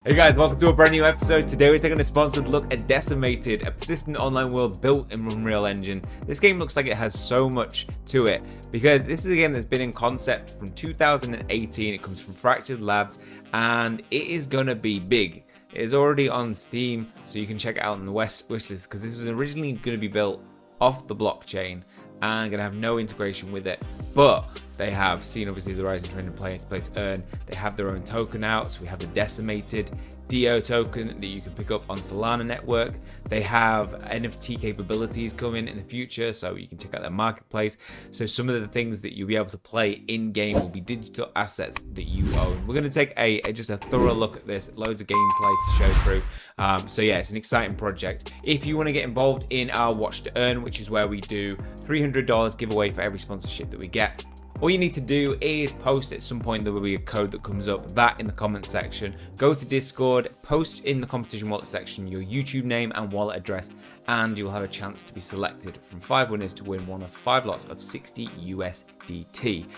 Hey guys, welcome to a brand new episode. Today we're taking a sponsored look at Decimated, a persistent online world built in Unreal Engine. This game looks like it has so much to it because this is a game that's been in concept from 2018. It comes from Fractured Labs and it is gonna be big. It is already on Steam, so you can check it out on the wishlist because this was originally going to be built off the blockchain and going to have no integration with it. But they have seen obviously the rising trend in play to earn. They have their own token out, so we have the Decimated DO token that you can pick up on Solana network. They have NFT capabilities coming in the future, so you can check out their marketplace. So some of the things that you'll be able to play in game will be digital assets that you own. We're going to take just a thorough look at this, loads of gameplay to show through. So yeah, it's an exciting project. If you want to get involved in our Watch to Earn, which is where we do $300 giveaway for every sponsorship that we get, all you need to do is post at some point. There will be a code that comes up, that in the comments section. Go to Discord, post in the competition wallet section your YouTube name and wallet address, and you'll have a chance to be selected from 5 winners to win one of 5 lots of 60 USDT.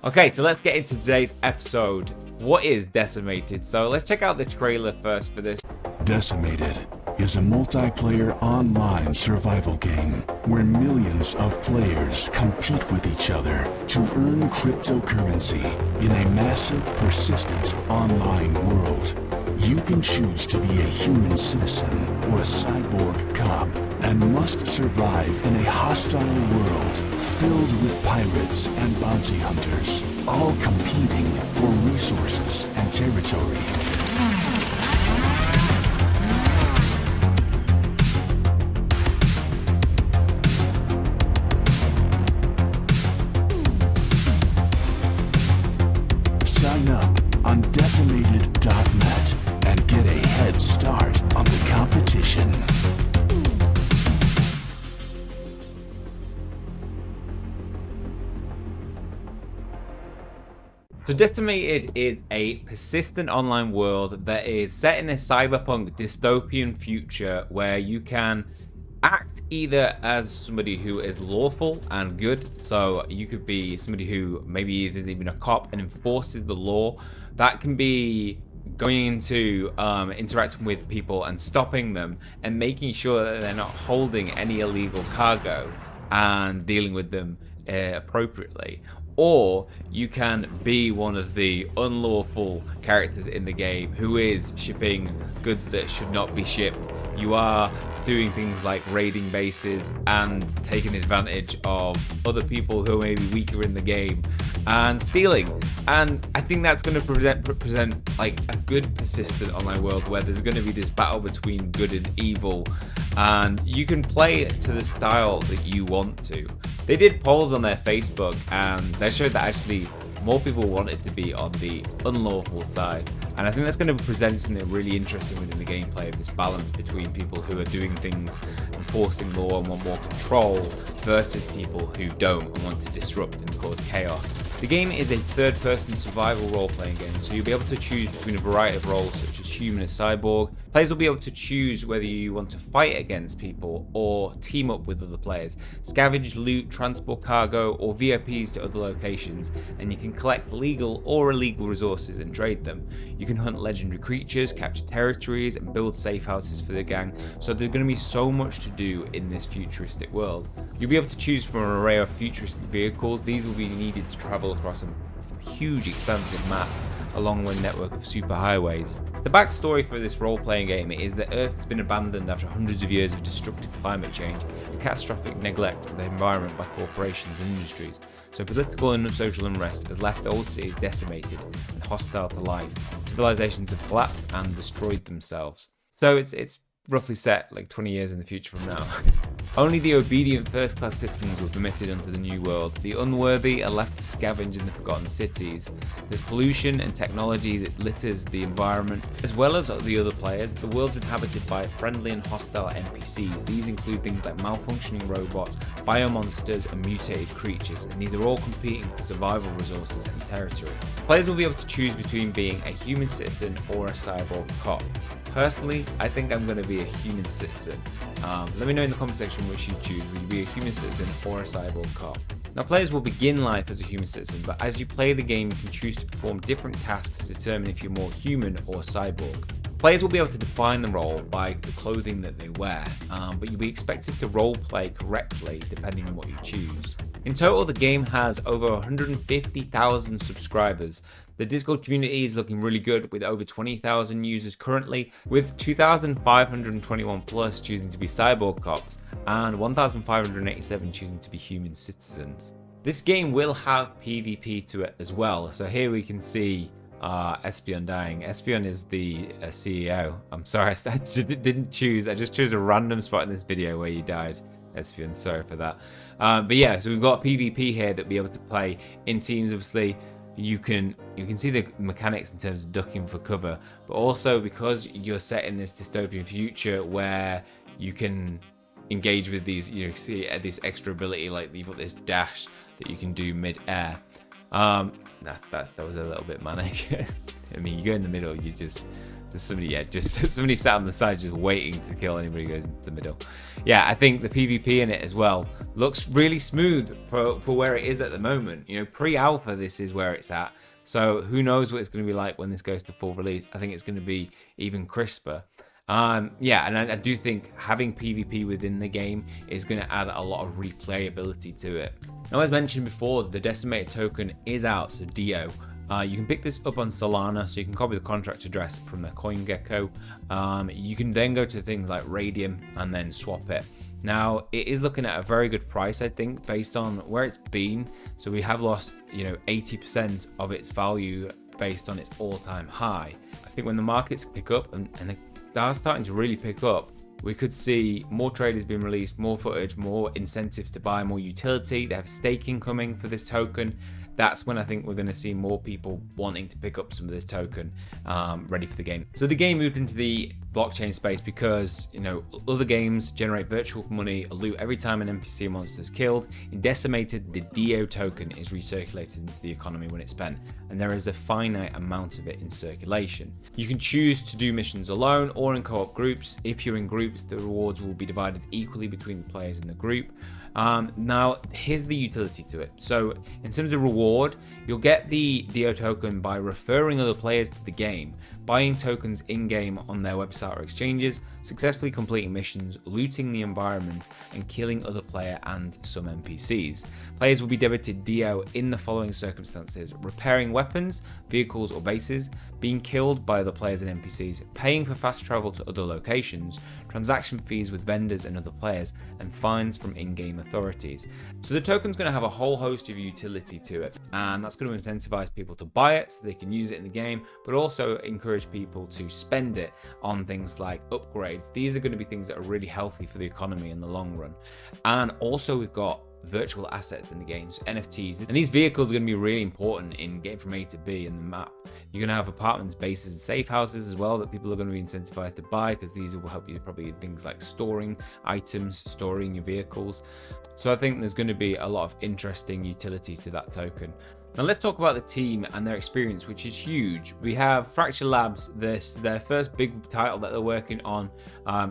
Okay, so let's get into today's episode. What is Decimated? So let's check out the trailer first for this. Decimated is a multiplayer online survival game where millions of players compete with each other to earn cryptocurrency in a massive, persistent online world. You can choose to be a human citizen or a cyborg cop and must survive in a hostile world filled with pirates and bounty hunters, all competing for resources and territory. Sign up on Decimated.net and get a head start on the competition. So Decimated is a persistent online world that is set in a cyberpunk dystopian future where you can act either as somebody who is lawful and good, so you could be somebody who maybe isn't even a cop and enforces the law. That can be going into interacting with people and stopping them and making sure that they're not holding any illegal cargo and dealing with them appropriately. Or you can be one of the unlawful characters in the game who is shipping goods that should not be shipped. You are doing things like raiding bases and taking advantage of other people who are maybe weaker in the game and stealing. And I think that's going to present like a good persistent online world where there's going to be this battle between good and evil, and you can play it to the style that you want to. They did polls on their Facebook and they showed that actually more people wanted to be on the unlawful side, and I think that's going to present something really interesting within the gameplay of this balance between people who are doing things, enforcing law and want more control, versus people who don't and want to disrupt and cause chaos. The game is a third-person survival role-playing game, so you'll be able to choose between a variety of roles such as human and cyborg. Players will be able to choose whether you want to fight against people or team up with other players, scavenge loot, transport cargo, or VIPs to other locations, and you can collect legal or illegal resources and trade them. You can hunt legendary creatures, capture territories, and build safe houses for the gang, so there's going to be so much to do in this futuristic world. You'll be able to choose from an array of futuristic vehicles. These will be needed to travel across a huge expansive map along one network of superhighways. The backstory for this role-playing game is that Earth has been abandoned after hundreds of years of destructive climate change and catastrophic neglect of the environment by corporations and industries. So political and social unrest has left old cities decimated and hostile to life. Civilizations have collapsed and destroyed themselves. So it's roughly set like 20 years in the future from now. Only the obedient first-class citizens were permitted onto the new world. The unworthy are left to scavenge in the forgotten cities. There's pollution and technology that litters the environment. As well as the other players, the world's inhabited by friendly and hostile NPCs. These include things like malfunctioning robots, biomonsters, and mutated creatures, and these are all competing for survival resources and territory. Players will be able to choose between being a human citizen or a cyborg cop. Personally, I think I'm going to be a human citizen. Let me know in the comment section which you choose. Will you be a human citizen or a cyborg cop? Now, players will begin life as a human citizen, but as you play the game, you can choose to perform different tasks to determine if you're more human or cyborg. Players will be able to define the role by the clothing that they wear, but you'll be expected to roleplay correctly depending on what you choose. In total, the game has over 150,000 subscribers. The Discord community is looking really good with over 20,000 users currently, with 2,521 plus choosing to be cyborg cops and 1,587 choosing to be human citizens. This game will have PvP to it as well, so here we can see Espion dying. Espion is the CEO. I'm sorry, I didn't choose. I just chose a random spot in this video where you died. Espion, sorry for that. But yeah, so we've got PvP here that we'll be able to play in teams. Obviously, you can see the mechanics in terms of ducking for cover, but also because you're set in this dystopian future where you can engage with these, you know, see this extra ability, like you've got this dash that you can do mid-air. That was a little bit manic. I mean, you go in the middle, you just, there's somebody, yeah, just somebody sat on the side just waiting to kill anybody who goes into the middle. Yeah, I think the PvP in it as well looks really smooth for where it is at the moment. You know, pre-alpha, this is where it's at. So who knows what it's going to be like when this goes to full release. I think it's going to be even crisper. Yeah, and I do think having PvP within the game is going to add a lot of replayability to it. Now, as mentioned before, the Decimated token is out, so DO. You can pick this up on Solana, so you can copy the contract address from the CoinGecko. You can then go to things like Radium and then swap it. Now, it is looking at a very good price, I think, based on where it's been. So we have lost, you know, 80% of its value based on its all-time high. I think when the markets pick up and they start starting to really pick up, we could see more traders being released, more footage, more incentives to buy, more utility. They have staking coming for this token. That's when I think we're going to see more people wanting to pick up some of this token ready for the game. So the game moved into the blockchain space because, you know, other games generate virtual money or loot every time an NPC monster is killed. In Decimated, the DO token is recirculated into the economy when it's spent, and there is a finite amount of it in circulation. You can choose to do missions alone or in co-op groups. If you're in groups, the rewards will be divided equally between the players in the group. Now, here's the utility to it. So in terms of reward, you'll get the DO token by referring other players to the game, buying tokens in-game on their website or exchanges, successfully completing missions, looting the environment, and killing other player and some NPCs. Players will be debited DO in the following circumstances: repairing weapons, vehicles, or bases, being killed by other players and NPCs, paying for fast travel to other locations, transaction fees with vendors and other players, and fines from in-game authorities. So the token's going to have a whole host of utility to it, and that's going to incentivize people to buy it so they can use it in the game, but also encourage people to spend it on things like upgrades. These are going to be things that are really healthy for the economy in the long run. And also we've got virtual assets in the game, so NFTs, and these vehicles are going to be really important in getting from A to B in the map. You're going to have apartments, bases, and safe houses as well that people are going to be incentivized to buy, because these will help you probably things like storing items, storing your vehicles. So I think there's going to be a lot of interesting utility to that token. Now let's talk about the team and their experience, which is huge. We have Fracture Labs, their first big title that they're working on,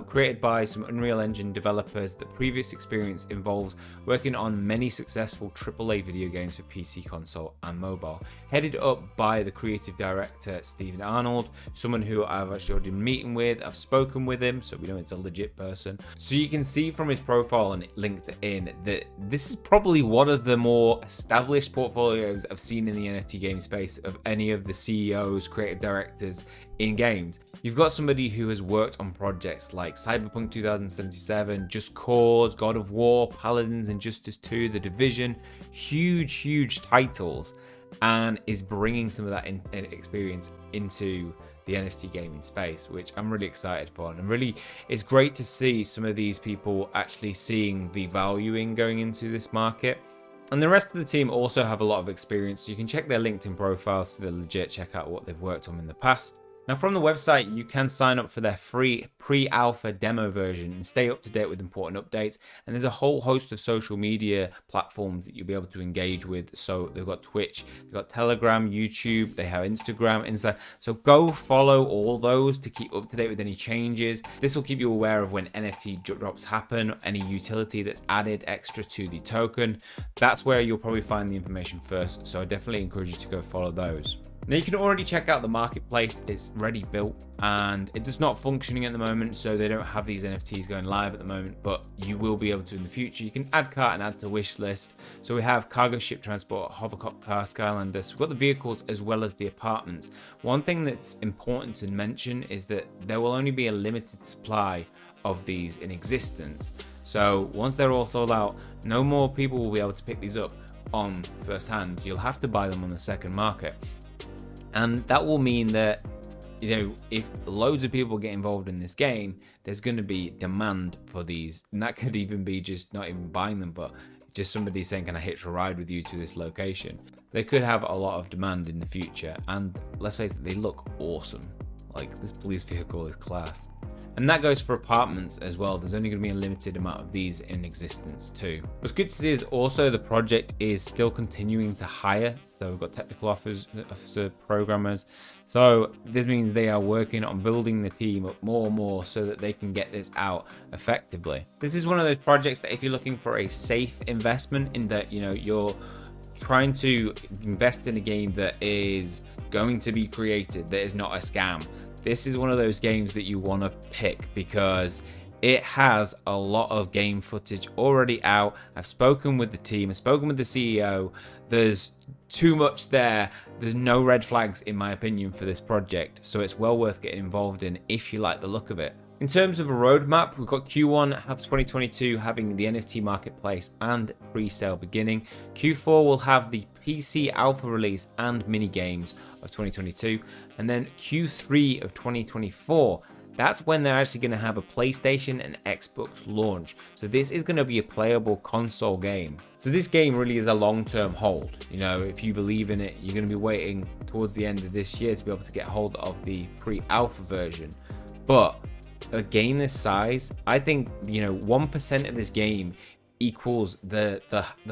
created by some Unreal Engine developers. The previous experience involves working on many successful AAA video games for PC, console, and mobile. Headed up by the creative director, Stephen Arnold, someone who I've actually already been meeting with. I've spoken with him, so we know it's a legit person. So you can see from his profile on LinkedIn that this is probably one of the more established portfolios I've seen in the NFT game space of any of the CEOs, creative directors in games. You've got somebody who has worked on projects like Cyberpunk 2077, Just Cause, God of War, Paladins, Injustice 2, The Division, huge titles, and is bringing some of that experience into the NFT gaming space, which I'm really excited for. And really, it's great to see some of these people actually seeing the value in going into this market. And the rest of the team also have a lot of experience, so you can check their LinkedIn profiles so they're legit, check out what they've worked on in the past. Now from the website, you can sign up for their free pre-alpha demo version and stay up to date with important updates. And there's a whole host of social media platforms that you'll be able to engage with. So they've got Twitch, they've got Telegram, YouTube, they have Instagram, Insta. So go follow all those to keep up to date with any changes. This will keep you aware of when NFT drops happen, any utility that's added extra to the token. That's where you'll probably find the information first. So I definitely encourage you to go follow those. Now you can already check out the marketplace. It's ready built and it is not functioning at the moment, so they don't have these NFTs going live at the moment, but you will be able to in the future. You can add cart and add to wish list. So we have cargo ship transport, hovercraft car, Skylander. So we've got the vehicles as well as the apartments. One thing that's important to mention is that there will only be a limited supply of these in existence. So once they're all sold out, no more people will be able to pick these up on first hand. You'll have to buy them on the second market. And that will mean that, you know, if loads of people get involved in this game, there's going to be demand for these. And that could even be just not even buying them, but just somebody saying, can I hitch a ride with you to this location? They could have a lot of demand in the future. And let's face it, they look awesome. Like, this police vehicle is class. And that goes for apartments as well. There's only going to be a limited amount of these in existence too. What's good to see is also the project is still continuing to hire. So we've got technical officer, programmers. So this means they are working on building the team up more and more so that they can get this out effectively. This is one of those projects that if you're looking for a safe investment, in that, you know, you're trying to invest in a game that is going to be created, that is not a scam. This is one of those games that you want to pick because it has a lot of game footage already out. I've spoken with the team, I've spoken with the CEO. There's too much there. There's no red flags in my opinion for this project, so it's well worth getting involved in if you like the look of it. In terms of a roadmap, we've got Q1 of 2022 having the NFT marketplace and pre-sale beginning. Q4 will have the PC alpha release and mini games of 2022. And then Q3 of 2024, that's when they're actually going to have a PlayStation and Xbox launch. So this is going to be a playable console game. So this game really is a long-term hold. You know, if you believe in it, you're going to be waiting towards the end of this year to be able to get hold of the pre-alpha version. But a game this size, I think, you know, 1% of this game equals the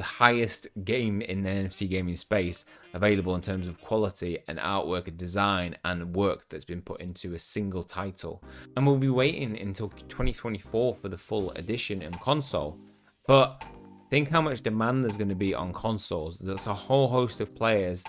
highest game in the NFT gaming space available in terms of quality and artwork and design and work that's been put into a single title. And we'll be waiting until 2024 for the full edition and console. But think how much demand there's going to be on consoles. There's a whole host of players.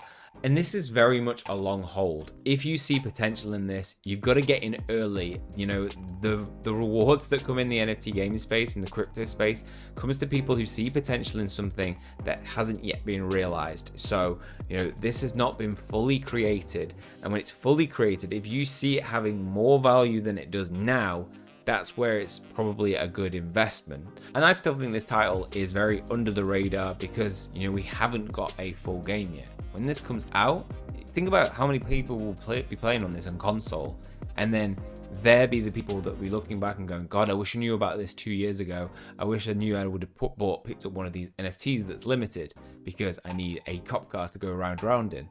And this is very much a long hold. If you see potential in this, you've got to get in early. You know, the rewards that come in the NFT gaming space, in the crypto space, comes to people who see potential in something that hasn't yet been realized. So, you know, this has not been fully created. And when it's fully created, if you see it having more value than it does now, that's where it's probably a good investment. And I still think this title is very under the radar because, you know, we haven't got a full game yet. When this comes out, think about how many people will be playing on this on console, and then there be the people that will be looking back and going, God, I wish I knew about this 2 years ago. I wish I knew I would have picked up one of these NFTs that's limited because I need a cop car to go around in.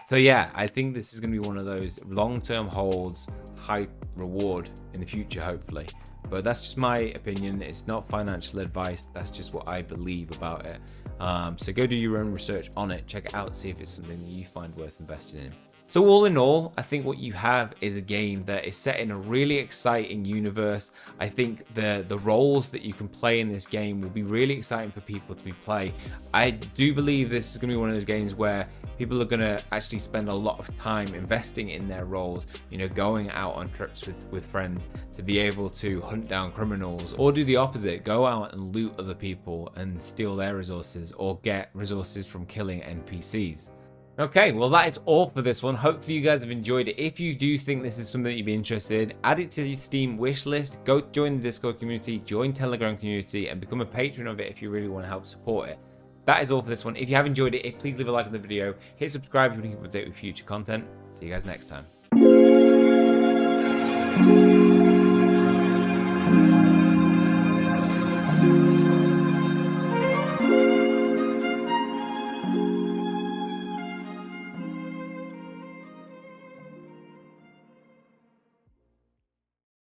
So yeah, I think this is going to be one of those long-term holds, high reward in the future, hopefully. But that's just my opinion. It's not financial advice. That's just what I believe about it. So go do your own research on it, check it out, see if it's something that you find worth investing in. So all in all, I think what you have is a game that is set in a really exciting universe. I think the roles that you can play in this game will be really exciting for people to play. I do believe this is going to be one of those games where people are going to actually spend a lot of time investing in their roles, you know, going out on trips with friends to be able to hunt down criminals, or do the opposite, go out and loot other people and steal their resources, or get resources from killing NPCs. Okay, well that is all for this one. Hopefully you guys have enjoyed it. If you do think this is something that you'd be interested in, add it to your Steam wish list, go join the Discord community, join Telegram community, and become a patron of it if you really want to help support it. That is all for this one. If you have enjoyed it, please leave a like on the video, hit subscribe if you want to keep up to date with future content. See you guys next time.